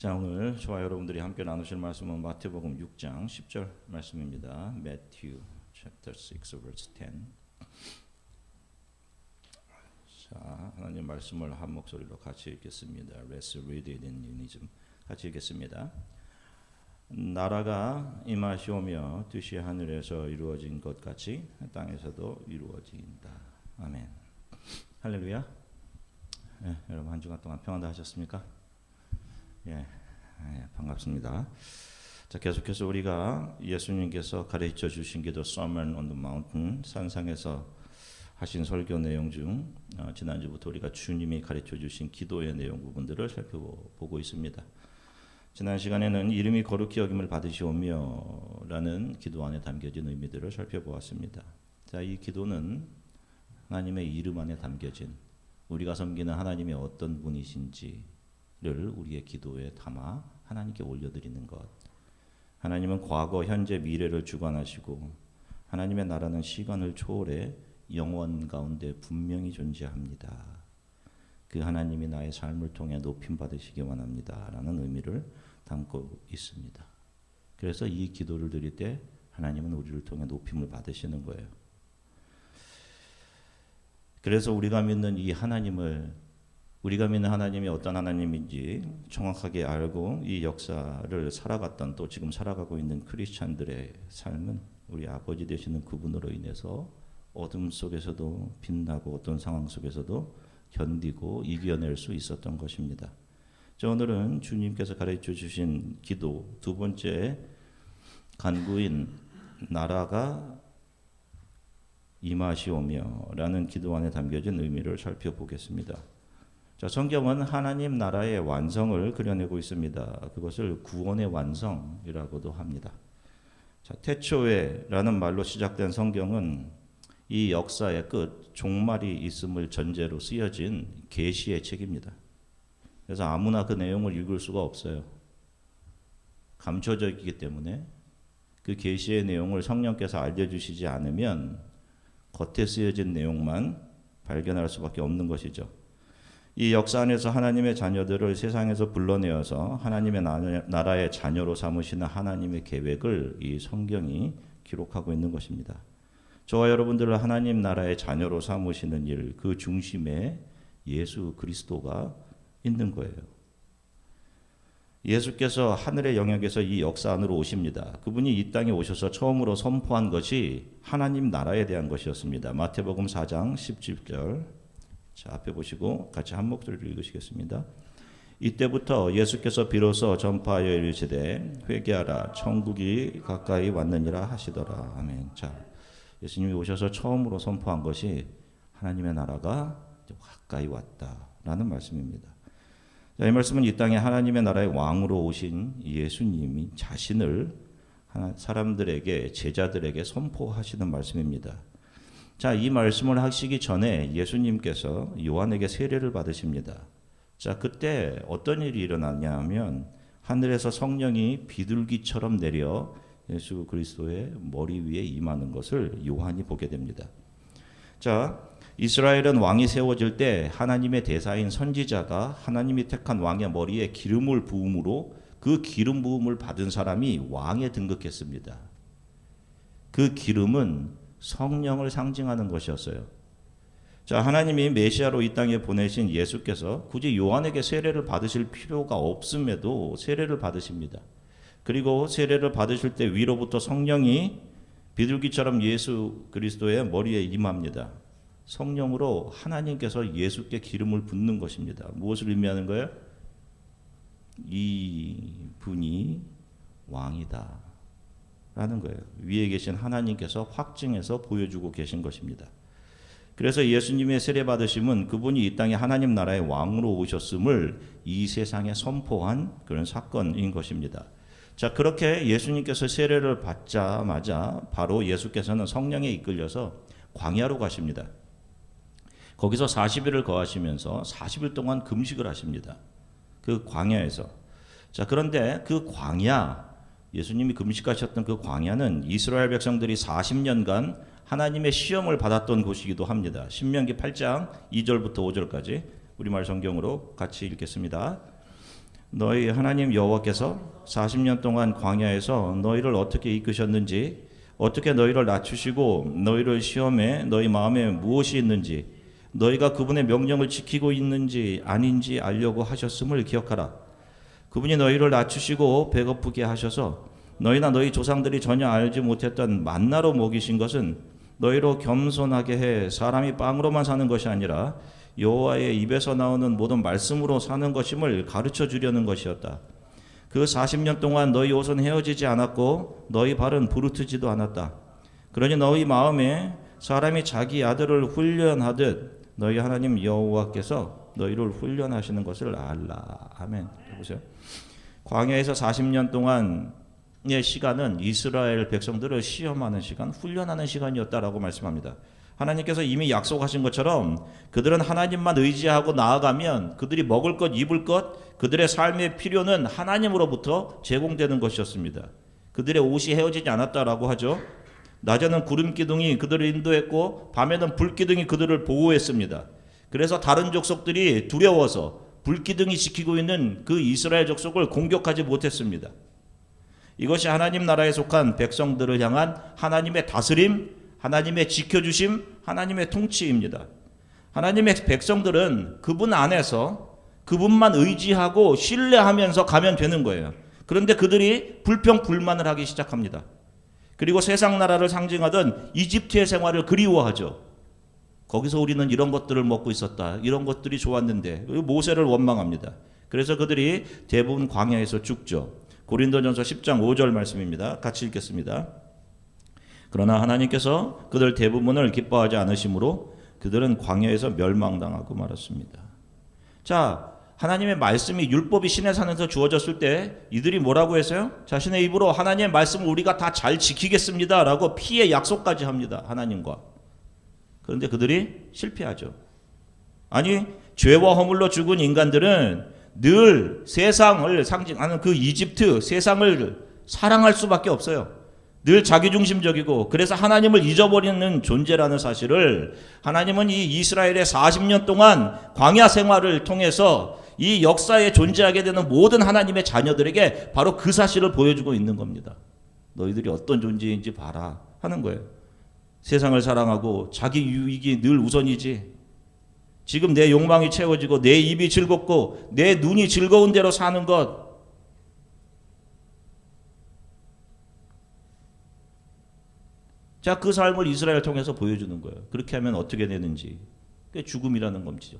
자, 오늘 저와 여러분들이 함께 나누실 말씀은 마태복음 6장 10절 말씀입니다. Matthew chapter 6 verse 10. 자, 하나님 말씀을 한 목소리로 같이 읽겠습니다. Let's read it in unison. 같이 읽겠습니다. 나라가 임하시오며 뜻이 하늘에서 이루어진 것 같이 땅에서도 이루어진다. 아멘. 할렐루야. 네, 여러분 한 주간 동안 평안다 하셨습니까? 예, 반갑습니다. 자, 계속해서 우리가 예수님께서 가르쳐 주신 기도 Sermon on the Mountain, 산상에서 하신 설교 내용 중 지난주부터 우리가 주님이 가르쳐 주신 기도의 내용 부분들을 살펴보고 있습니다. 지난 시간에는 이름이 거룩히 여김을 받으시오며 라는 기도 안에 담겨진 의미들을 살펴보았습니다. 자, 이 기도는 하나님의 이름 안에 담겨진 우리가 섬기는 하나님이 어떤 분이신지 를 우리의 기도에 담아 하나님께 올려드리는 것. 하나님은 과거, 현재, 미래를 주관하시고 하나님의 나라는 시간을 초월해 영원 가운데 분명히 존재합니다. 그 하나님이 나의 삶을 통해 높임 받으시기 원합니다. 라는 의미를 담고 있습니다. 그래서 이 기도를 드릴 때 하나님은 우리를 통해 높임을 받으시는 거예요. 그래서 우리가 믿는 이 하나님을 우리가 믿는 하나님이 어떤 하나님인지 정확하게 알고 이 역사를 살아갔던 또 지금 살아가고 있는 크리스찬들의 삶은 우리 아버지 되시는 그분으로 인해서 어둠 속에서도 빛나고 어떤 상황 속에서도 견디고 이겨낼 수 있었던 것입니다. 자, 오늘은 주님께서 가르쳐 주신 기도 두 번째 간구인 나라가 임하시오며 라는 기도 안에 담겨진 의미를 살펴보겠습니다. 자, 성경은 하나님 나라의 완성을 그려내고 있습니다. 그것을 구원의 완성이라고도 합니다. 자, 태초에라는 말로 시작된 성경은 이 역사의 끝, 종말이 있음을 전제로 쓰여진 계시의 책입니다. 그래서 아무나 그 내용을 읽을 수가 없어요. 감춰져 있기 때문에 그 계시의 내용을 성령께서 알려주시지 않으면 겉에 쓰여진 내용만 발견할 수밖에 없는 것이죠. 이 역사 안에서 하나님의 자녀들을 세상에서 불러내어서 하나님의 나라의 자녀로 삼으시는 하나님의 계획을 이 성경이 기록하고 있는 것입니다. 저와 여러분들을 하나님 나라의 자녀로 삼으시는 일, 그 중심에 예수 그리스도가 있는 거예요. 예수께서 하늘의 영역에서 이 역사 안으로 오십니다. 그분이 이 땅에 오셔서 처음으로 선포한 것이 하나님 나라에 대한 것이었습니다. 마태복음 4장 17절. 자, 앞에 보시고 같이 한 목소리로 읽으시겠습니다. 이때부터 예수께서 비로소 전파하여 이르시되 회개하라 천국이 가까이 왔느니라 하시더라. 아멘. 자, 예수님이 오셔서 처음으로 선포한 것이 하나님의 나라가 가까이 왔다라는 말씀입니다. 자, 이 말씀은 이 땅에 하나님의 나라의 왕으로 오신 예수님이 자신을 사람들에게 제자들에게 선포하시는 말씀입니다. 자, 이 말씀을 하시기 전에 예수님께서 요한에게 세례를 받으십니다. 자, 그때 어떤 일이 일어났냐 하면 하늘에서 성령이 비둘기처럼 내려 예수 그리스도의 머리 위에 임하는 것을 요한이 보게 됩니다. 자, 이스라엘은 왕이 세워질 때 하나님의 대사인 선지자가 하나님이 택한 왕의 머리에 기름을 부음으로 그 기름 부음을 받은 사람이 왕에 등극했습니다. 그 기름은 성령을 상징하는 것이었어요. 자, 하나님이 메시아로 이 땅에 보내신 예수께서 굳이 요한에게 세례를 받으실 필요가 없음에도 세례를 받으십니다. 그리고 세례를 받으실 때 위로부터 성령이 비둘기처럼 예수 그리스도의 머리에 임합니다. 성령으로 하나님께서 예수께 기름을 붓는 것입니다. 무엇을 의미하는 거예요? 이 분이 왕이다 라는 거예요. 위에 계신 하나님께서 확증해서 보여주고 계신 것입니다. 그래서 예수님의 세례 받으심은 그분이 이 땅에 하나님 나라의 왕으로 오셨음을 이 세상에 선포한 그런 사건인 것입니다. 자, 그렇게 예수님께서 세례를 받자마자 바로 예수께서는 성령에 이끌려서 광야로 가십니다. 거기서 40일을 거하시면서 40일 동안 금식을 하십니다. 그 광야에서. 자, 그런데 그 광야, 예수님이 금식하셨던 그 광야는 이스라엘 백성들이 40년간 하나님의 시험을 받았던 곳이기도 합니다. 신명기 8장 2절부터 5절까지 우리말 성경으로 같이 읽겠습니다. 너희 하나님 여호와께서 40년 동안 광야에서 너희를 어떻게 이끄셨는지, 어떻게 너희를 낮추시고 너희를 시험해 너희 마음에 무엇이 있는지, 너희가 그분의 명령을 지키고 있는지 아닌지 알려고 하셨음을 기억하라. 그분이 너희를 낮추시고 배고프게 하셔서 너희나 너희 조상들이 전혀 알지 못했던 만나로 먹이신 것은 너희로 겸손하게 해 사람이 빵으로만 사는 것이 아니라 여호와의 입에서 나오는 모든 말씀으로 사는 것임을 가르쳐 주려는 것이었다. 그 40년 동안 너희 옷은 헤어지지 않았고 너희 발은 부르트지도 않았다. 그러니 너희 마음에 사람이 자기 아들을 훈련하듯 너희 하나님 여호와께서 너희를 훈련하시는 것을 알라. 아멘. 보세요. 광야에서 40년 동안의 시간은 이스라엘 백성들을 시험하는 시간, 훈련하는 시간이었다라고 말씀합니다. 하나님께서 이미 약속하신 것처럼 그들은 하나님만 의지하고 나아가면 그들이 먹을 것, 입을 것, 그들의 삶의 필요는 하나님으로부터 제공되는 것이었습니다. 그들의 옷이 헤어지지 않았다라고 하죠. 낮에는 구름 기둥이 그들을 인도했고 밤에는 불 기둥이 그들을 보호했습니다. 그래서 다른 족속들이 두려워서 불 기둥이 지키고 있는 그 이스라엘 족속을 공격하지 못했습니다. 이것이 하나님 나라에 속한 백성들을 향한 하나님의 다스림, 하나님의 지켜주심, 하나님의 통치입니다. 하나님의 백성들은 그분 안에서 그분만 의지하고 신뢰하면서 가면 되는 거예요. 그런데 그들이 불평불만을 하기 시작합니다. 그리고 세상 나라를 상징하던 이집트의 생활을 그리워하죠. 거기서 우리는 이런 것들을 먹고 있었다. 이런 것들이 좋았는데 모세를 원망합니다. 그래서 그들이 대부분 광야에서 죽죠. 고린도전서 10장 5절 말씀입니다. 같이 읽겠습니다. 그러나 하나님께서 그들 대부분을 기뻐하지 않으심으로 그들은 광야에서 멸망당하고 말았습니다. 자, 하나님의 말씀이 율법이 신의 산에서 주어졌을 때 이들이 뭐라고 했어요? 자신의 입으로 하나님의 말씀을 우리가 다 잘 지키겠습니다 라고 피의 약속까지 합니다. 하나님과. 그런데 그들이 실패하죠. 아니, 죄와 허물로 죽은 인간들은 늘 세상을 상징하는 그 이집트, 세상을 사랑할 수밖에 없어요. 늘 자기중심적이고, 그래서 하나님을 잊어버리는 존재라는 사실을 하나님은 이 이스라엘의 40년 동안 광야 생활을 통해서 이 역사에 존재하게 되는 모든 하나님의 자녀들에게 바로 그 사실을 보여주고 있는 겁니다. 너희들이 어떤 존재인지 봐라 하는 거예요. 세상을 사랑하고 자기 유익이 늘 우선이지. 지금 내 욕망이 채워지고 내 입이 즐겁고 내 눈이 즐거운 대로 사는 것. 자, 그 삶을 이스라엘 통해서 보여주는 거예요. 그렇게 하면 어떻게 되는지. 그게 죽음이라는 겁니다.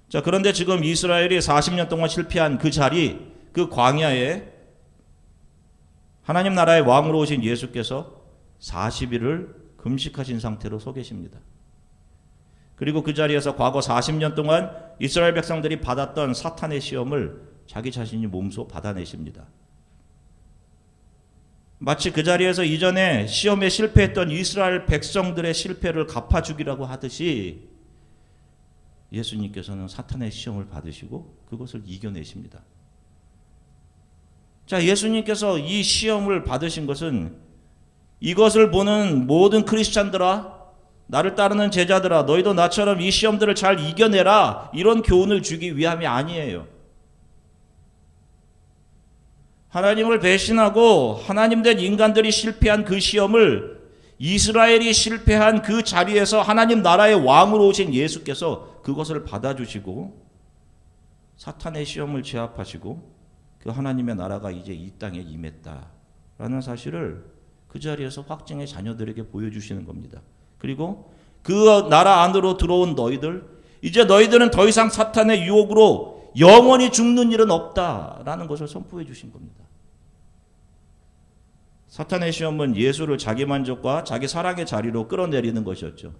자, 그런데 지금 이스라엘이 40년 동안 실패한 그 자리, 그 광야에 하나님 나라의 왕으로 오신 예수께서 40일을 금식하신 상태로 서 계십니다. 그리고 그 자리에서 과거 40년 동안 이스라엘 백성들이 받았던 사탄의 시험을 자기 자신이 몸소 받아내십니다. 마치 그 자리에서 이전에 시험에 실패했던 이스라엘 백성들의 실패를 갚아주기라고 하듯이 예수님께서는 사탄의 시험을 받으시고 그것을 이겨내십니다. 자, 예수님께서 이 시험을 받으신 것은 이것을 보는 모든 크리스찬들아, 나를 따르는 제자들아, 너희도 나처럼 이 시험들을 잘 이겨내라, 이런 교훈을 주기 위함이 아니에요. 하나님을 배신하고 하나님 된 인간들이 실패한 그 시험을 이스라엘이 실패한 그 자리에서 하나님 나라의 왕으로 오신 예수께서 그것을 받아주시고 사탄의 시험을 제압하시고 그 하나님의 나라가 이제 이 땅에 임했다라는 사실을 그 자리에서 확증의 자녀들에게 보여주시는 겁니다. 그리고 그 나라 안으로 들어온 너희들, 이제 너희들은 더 이상 사탄의 유혹으로 영원히 죽는 일은 없다라는 것을 선포해 주신 겁니다. 사탄의 시험은 예수를 자기 만족과 자기 사랑의 자리로 끌어내리는 것이었죠.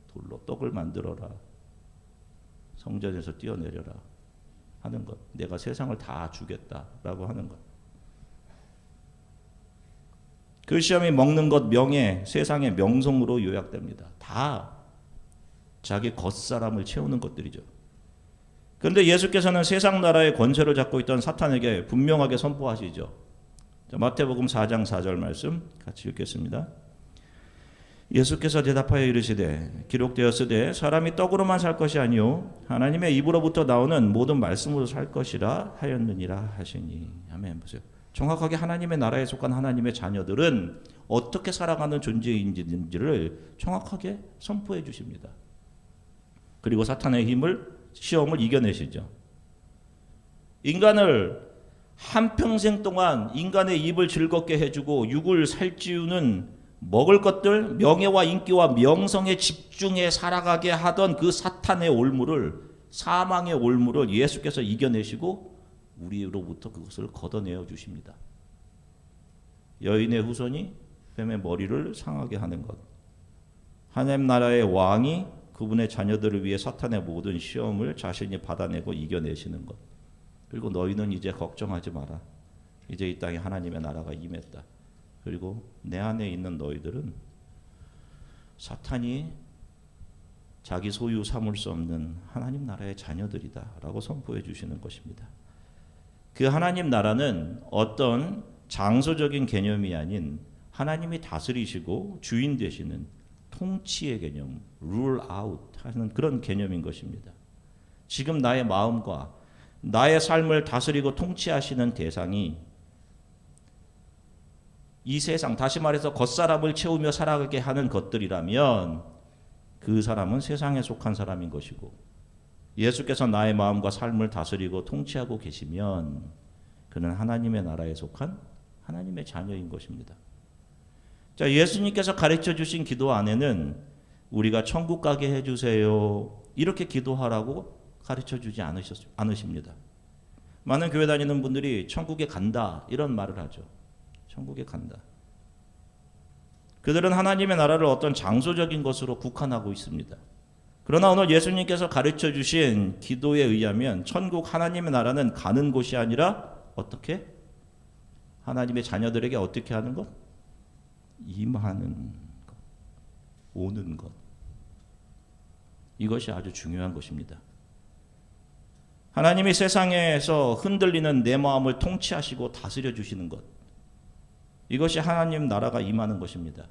돌로 떡을 만들어라, 성전에서 뛰어내려라 하는 것, 내가 세상을 다 주겠다라고 하는 것. 그 시험이 먹는 것, 명예, 세상의 명성으로 요약됩니다. 다 자기 겉사람을 채우는 것들이죠. 그런데 예수께서는 세상 나라의 권세를 잡고 있던 사탄에게 분명하게 선포하시죠. 자, 마태복음 4장 4절 말씀 같이 읽겠습니다. 예수께서 대답하여 이르시되 기록되었으되 사람이 떡으로만 살 것이 아니요 하나님의 입으로부터 나오는 모든 말씀으로 살 것이라 하였느니라 하시니. 아멘. 보세요. 정확하게 하나님의 나라에 속한 하나님의 자녀들은 어떻게 살아가는 존재인지를 정확하게 선포해 주십니다. 그리고 사탄의 시험을 이겨내시죠. 인간을 한평생 동안 인간의 입을 즐겁게 해주고 육을 살찌우는 먹을 것들, 명예와 인기와 명성에 집중해 살아가게 하던 그 사탄의 올무를, 사망의 올무를 예수께서 이겨내시고 우리로부터 그것을 걷어내어 주십니다. 여인의 후손이 뱀의 머리를 상하게 하는 것. 하나님 나라의 왕이 그분의 자녀들을 위해 사탄의 모든 시험을 자신이 받아내고 이겨내시는 것. 그리고 너희는 이제 걱정하지 마라. 이제 이 땅에 하나님의 나라가 임했다. 그리고 내 안에 있는 너희들은 사탄이 자기 소유 삼을 수 없는 하나님 나라의 자녀들이다 라고 선포해 주시는 것입니다. 그 하나님 나라는 어떤 장소적인 개념이 아닌 하나님이 다스리시고 주인 되시는 통치의 개념, rule out 하는 그런 개념인 것입니다. 지금 나의 마음과 나의 삶을 다스리고 통치하시는 대상이 이 세상, 다시 말해서 겉사람을 채우며 살아가게 하는 것들이라면 그 사람은 세상에 속한 사람인 것이고, 예수께서 나의 마음과 삶을 다스리고 통치하고 계시면 그는 하나님의 나라에 속한 하나님의 자녀인 것입니다. 자, 예수님께서 가르쳐 주신 기도 안에는 우리가 천국 가게 해주세요 이렇게 기도하라고 가르쳐 주지 않으십니다. 많은 교회 다니는 분들이 천국에 간다 이런 말을 하죠. 천국에 간다. 그들은 하나님의 나라를 어떤 장소적인 것으로 국한하고 있습니다. 그러나 오늘 예수님께서 가르쳐 주신 기도에 의하면 천국 하나님의 나라는 가는 곳이 아니라 어떻게? 하나님의 자녀들에게 어떻게 하는 것? 임하는 것, 오는 것. 이것이 아주 중요한 것입니다. 하나님이 세상에서 흔들리는 내 마음을 통치하시고 다스려 주시는 것. 이것이 하나님 나라가 임하는 것입니다.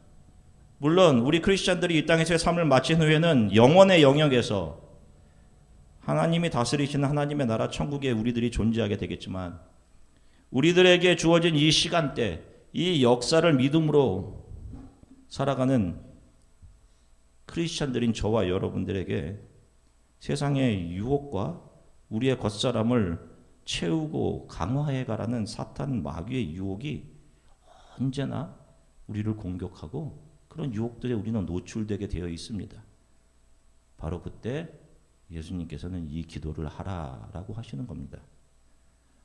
물론 우리 크리스찬들이 이 땅에서의 삶을 마친 후에는 영원의 영역에서 하나님이 다스리시는 하나님의 나라 천국에 우리들이 존재하게 되겠지만, 우리들에게 주어진 이 시간대, 이 역사를 믿음으로 살아가는 크리스찬들인 저와 여러분들에게 세상의 유혹과 우리의 겉사람을 채우고 강화해가라는 사탄 마귀의 유혹이 언제나 우리를 공격하고 그런 유혹들에 우리는 노출되게 되어 있습니다. 바로 그때 예수님께서는 이 기도를 하라라고 하시는 겁니다.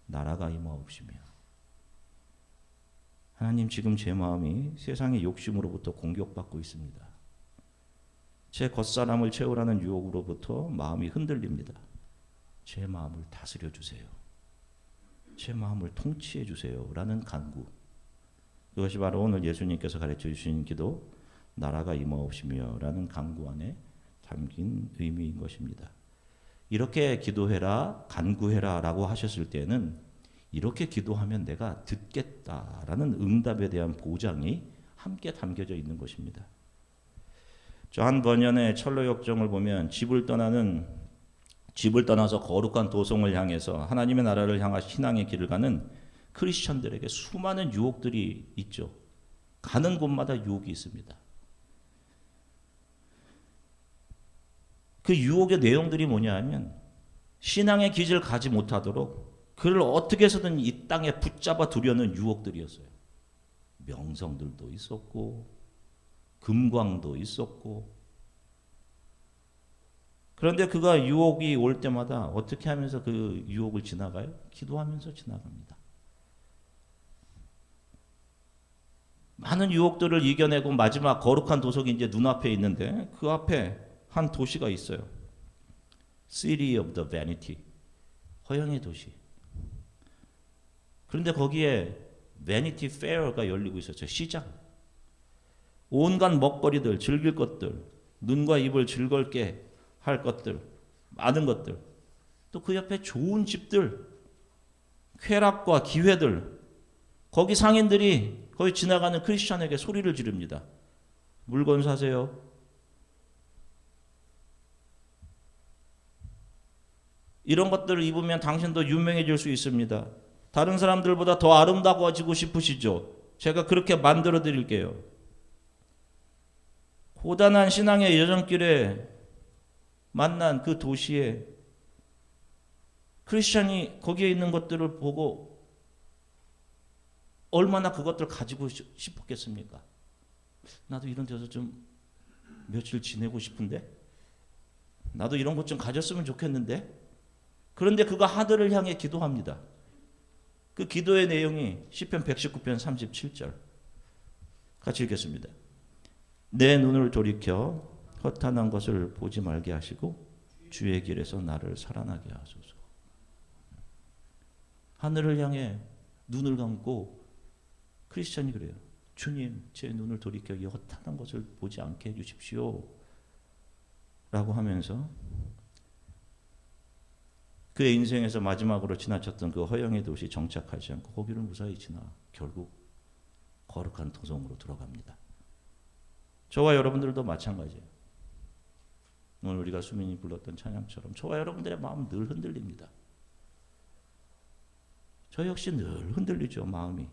나라가 임하옵시며. 하나님, 지금 제 마음이 세상의 욕심으로부터 공격받고 있습니다. 제 겉사람을 채우라는 유혹으로부터 마음이 흔들립니다. 제 마음을 다스려 주세요. 제 마음을 통치해 주세요 라는 간구. 그것이 바로 오늘 예수님께서 가르쳐 주신 기도, 나라가 임하옵시며 라는 간구 안에 담긴 의미인 것입니다. 이렇게 기도해라, 간구해라 라고 하셨을 때는 이렇게 기도하면 내가 듣겠다라는 응답에 대한 보장이 함께 담겨져 있는 것입니다. 존 버년의 철로 역정을 보면 집을 떠나서 거룩한 도성을 향해서 하나님의 나라를 향한 신앙의 길을 가는 크리스천들에게 수많은 유혹들이 있죠. 가는 곳마다 유혹이 있습니다. 그 유혹의 내용들이 뭐냐 하면 신앙의 기질을 가지 못하도록 그를 어떻게 해서든 이 땅에 붙잡아 두려는 유혹들이었어요. 명성들도 있었고 금광도 있었고. 그런데 그가 유혹이 올 때마다 어떻게 하면서 그 유혹을 지나가요? 기도하면서 지나갑니다. 많은 유혹들을 이겨내고 마지막 거룩한 도성이 이제 눈앞에 있는데 그 앞에 한 도시가 있어요. City of the Vanity. 허영의 도시. 그런데 거기에 Vanity Fair가 열리고 있었죠. 시장. 온갖 먹거리들, 즐길 것들, 눈과 입을 즐겁게 할 것들, 많은 것들. 또 그 옆에 좋은 집들, 쾌락과 기회들. 거기 상인들이 거기 지나가는 크리스천에게 소리를 지릅니다. 물건 사세요. 이런 것들을 입으면 당신도 유명해질 수 있습니다. 다른 사람들보다 더 아름다워지고 싶으시죠? 제가 그렇게 만들어 드릴게요. 고단한 신앙의 여정길에 만난 그 도시에 크리스천이 거기에 있는 것들을 보고 얼마나 그것들 가지고 싶었겠습니까? 나도 이런 데서 좀 며칠 지내고 싶은데, 나도 이런 것 좀 가졌으면 좋겠는데. 그런데 그가 하늘을 향해 기도합니다. 그 기도의 내용이 시편 119편 37절 같이 읽겠습니다. 내 눈을 돌이켜 허탄한 것을 보지 말게 하시고 주의 길에서 나를 살아나게 하소서. 하늘을 향해 눈을 감고 크리스천이 그래요. 주님, 제 눈을 돌이켜 이 허탄한 것을 보지 않게 해주십시오 라고 하면서 그의 인생에서 마지막으로 지나쳤던 그 허영의 도시 정착하지 않고 거기를 무사히 지나 결국 거룩한 도성으로 들어갑니다. 저와 여러분들도 마찬가지예요. 오늘 우리가 수민이 불렀던 찬양처럼 저와 여러분들의 마음 늘 흔들립니다. 저 역시 늘 흔들리죠. 마음이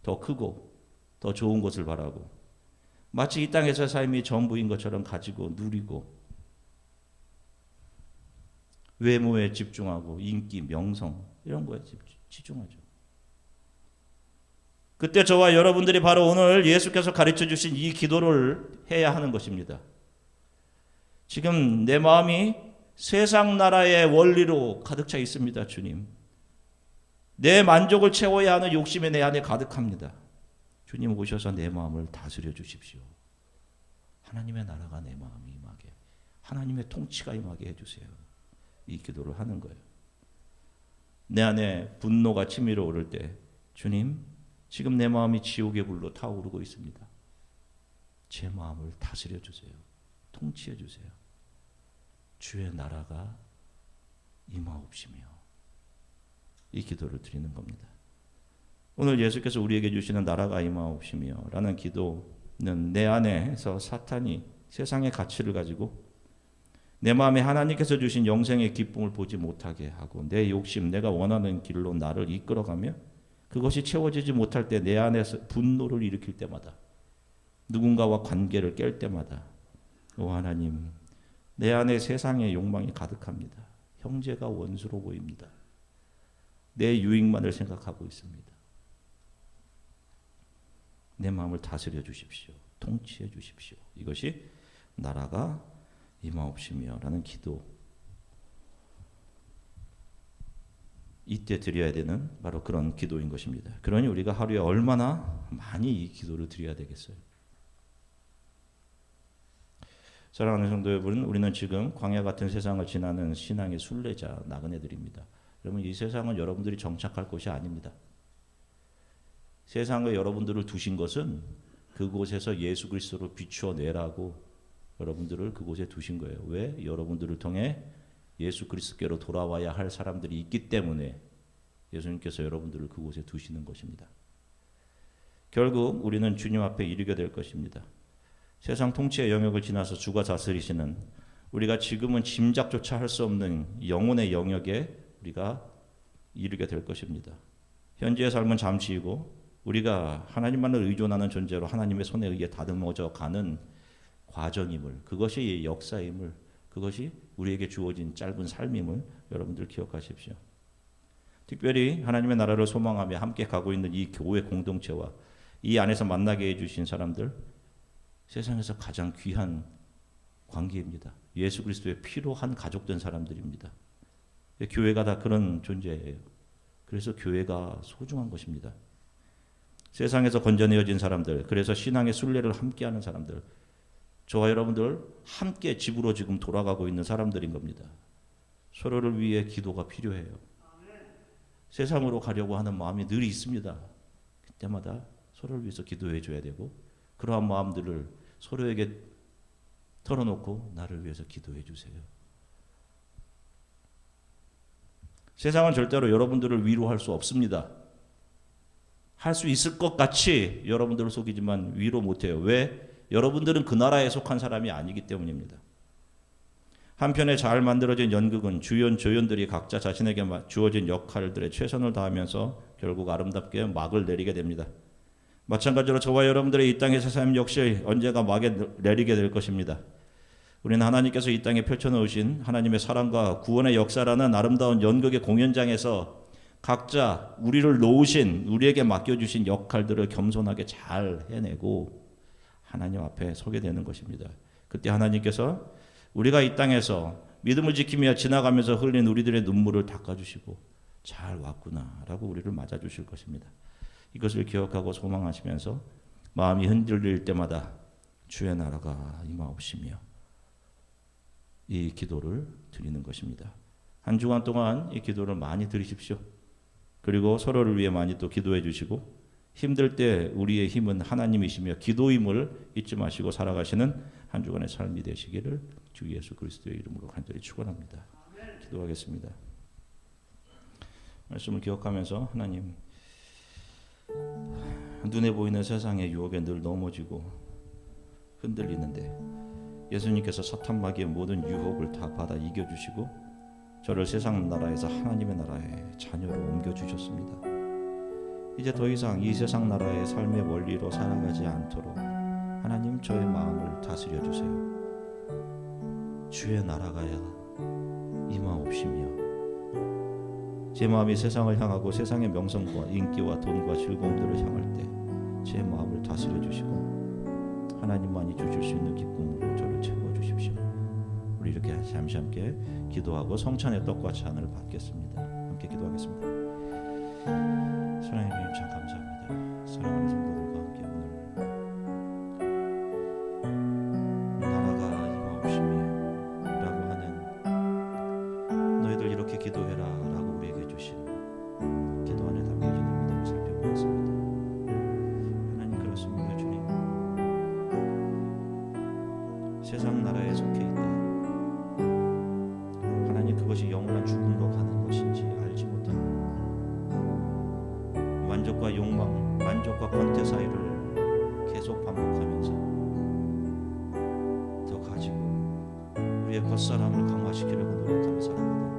더 크고 더 좋은 것을 바라고 마치 이 땅에서 삶이 전부인 것처럼 가지고 누리고 외모에 집중하고 인기, 명성 이런 거에 집중하죠. 그때 저와 여러분들이 바로 오늘 예수께서 가르쳐 주신 이 기도를 해야 하는 것입니다. 지금 내 마음이 세상 나라의 원리로 가득 차 있습니다. 주님, 내 만족을 채워야 하는 욕심이 내 안에 가득합니다. 주님 오셔서 내 마음을 다스려 주십시오. 하나님의 나라가 내 마음에 임하게, 하나님의 통치가 임하게 해주세요. 이 기도를 하는 거예요. 내 안에 분노가 치밀어 오를 때 주님, 지금 내 마음이 지옥의 불로 타오르고 있습니다. 제 마음을 다스려 주세요. 통치해 주세요. 주의 나라가 임하옵시며. 이 기도를 드리는 겁니다. 오늘 예수께서 우리에게 주시는 나라가 임하옵시며 라는 기도는 내 안에서 사탄이 세상의 가치를 가지고 내 마음에 하나님께서 주신 영생의 기쁨을 보지 못하게 하고 내 욕심, 내가 원하는 길로 나를 이끌어가며 그것이 채워지지 못할 때 내 안에서 분노를 일으킬 때마다 누군가와 관계를 깰 때마다 오 하나님, 내 안에 세상의 욕망이 가득합니다. 형제가 원수로 보입니다. 내 유익만을 생각하고 있습니다. 내 마음을 다스려 주십시오. 통치해 주십시오. 이것이 나라가 임하옵시며 라는 기도. 이때 드려야 되는 바로 그런 기도인 것입니다. 그러니 우리가 하루에 얼마나 많이 이 기도를 드려야 되겠어요. 사랑하는 성도 여러분, 우리는 지금 광야 같은 세상을 지나는 신앙의 순례자 나그네들입니다. 여러분, 이 세상은 여러분들이 정착할 곳이 아닙니다. 세상에 여러분들을 두신 것은 그곳에서 예수 그리스도로 비추어 내라고 여러분들을 그곳에 두신 거예요. 왜? 여러분들을 통해 예수 그리스도께로 돌아와야 할 사람들이 있기 때문에 예수님께서 여러분들을 그곳에 두시는 것입니다. 결국 우리는 주님 앞에 이르게 될 것입니다. 세상 통치의 영역을 지나서 주가 다스리시는 우리가 지금은 짐작조차 할 수 없는 영혼의 영역에 우리가 이르게 될 것입니다. 현재의 삶은 잠시이고 우리가 하나님만을 의존하는 존재로 하나님의 손에 의해 다듬어져 가는 과정임을, 그것이 역사임을, 그것이 우리에게 주어진 짧은 삶임을 여러분들 기억하십시오. 특별히 하나님의 나라를 소망하며 함께 가고 있는 이 교회 공동체와 이 안에서 만나게 해주신 사람들, 세상에서 가장 귀한 관계입니다. 예수 그리스도의 피로 한 가족된 사람들입니다. 교회가 다 그런 존재예요. 그래서 교회가 소중한 것입니다. 세상에서 건져내어진 사람들, 그래서 신앙의 순례를 함께하는 사람들, 저와 여러분들 함께 집으로 지금 돌아가고 있는 사람들인 겁니다. 서로를 위해 기도가 필요해요. 세상으로 가려고 하는 마음이 늘 있습니다. 그때마다 서로를 위해서 기도해 줘야 되고 그러한 마음들을 서로에게 털어놓고 나를 위해서 기도해 주세요. 세상은 절대로 여러분들을 위로할 수 없습니다. 할 수 있을 것 같이 여러분들을 속이지만 위로 못해요. 왜? 여러분들은 그 나라에 속한 사람이 아니기 때문입니다. 한편에 잘 만들어진 연극은 주연, 조연들이 각자 자신에게 주어진 역할들에 최선을 다하면서 결국 아름답게 막을 내리게 됩니다. 마찬가지로 저와 여러분들의 이 땅의 삶 역시 언제가 막에 내리게 될 것입니다. 우리는 하나님께서 이 땅에 펼쳐놓으신 하나님의 사랑과 구원의 역사라는 아름다운 연극의 공연장에서 각자 우리를 놓으신, 우리에게 맡겨주신 역할들을 겸손하게 잘 해내고 하나님 앞에 서게 되는 것입니다. 그때 하나님께서 우리가 이 땅에서 믿음을 지키며 지나가면서 흘린 우리들의 눈물을 닦아주시고 잘 왔구나 라고 우리를 맞아주실 것입니다. 이것을 기억하고 소망하시면서 마음이 흔들릴 때마다 주의 나라가 임하옵시며 이 기도를 드리는 것입니다. 한 주간 동안 이 기도를 많이 드리십시오. 그리고 서로를 위해 많이 또 기도해 주시고 힘들 때 우리의 힘은 하나님이시며 기도임을 잊지 마시고 살아가시는 한 주간의 삶이 되시기를 주 예수 그리스도의 이름으로 간절히 축원합니다. 기도하겠습니다. 말씀을 기억하면서 하나님, 눈에 보이는 세상의 유혹에 늘 넘어지고 흔들리는데 예수님께서 사탄 마귀의 모든 유혹을 다 받아 이겨주시고 저를 세상 나라에서 하나님의 나라의 자녀로 옮겨주셨습니다. 이제 더 이상 이 세상 나라의 삶의 원리로 살아가지 않도록 하나님 저의 마음을 다스려 주세요. 주의 나라가 임하옵시며 제 마음이 세상을 향하고 세상의 명성과 인기와 돈과 즐거움들을 향할 때 제 마음을 다스려 주시고 하나님만이 주실 수 있는 기쁨으로 저를 채워주십시오. 우리 이렇게 잠시 함께 기도하고 성찬의 떡과 잔을 받겠습니다. 함께 기도하겠습니다. 사랑의 주님 참 감사합니다. 사랑하는 성도들과 함께 오늘 나라가 임하옵시며 라고 하는 너희들 이렇게 기도해라 라고 우리에게 주신 기도 안에 담겨진 의미들을 살펴보았습니다. 하나님 그렇습니다. 주님, 세상 나라에 속해 있다. 하나님 그것이 영원한 죽음으로 가는 것인지 알지 못합니다. 만족과 욕망, 만족과 권태 사이를 계속 반복하면서 더 가지고 우리의 겉사람을 강화시키려고 노력하며 살아가는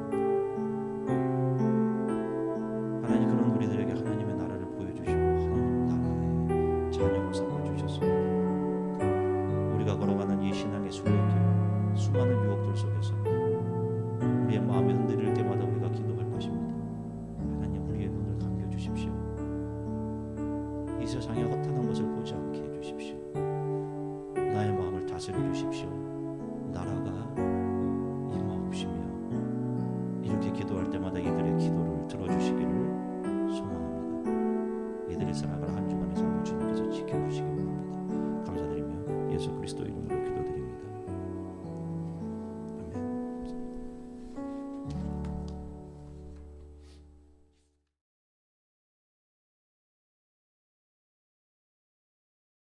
하나님, 그런 우리들에게 하나님의 나라를 보여주시고 하나님 나라의 자녀로 삼아주셨습니다. 우리가 걸어가는 이 신앙의 순례길, 수많은 유혹들 속에서 우리의 마음이 흔들릴 때마다 우리가 기도할 것입니다. 하나님 우리의 눈을 감겨주십시오. 이 세상의 허탄한 것을 보지 않게 해주십시오. 나의 마음을 다스려 주십시오. 나라가 임하옵시며 이렇게 기도할 때마다 이들의 기도를 들어주시기를 소망합니다. 이들의 사랑을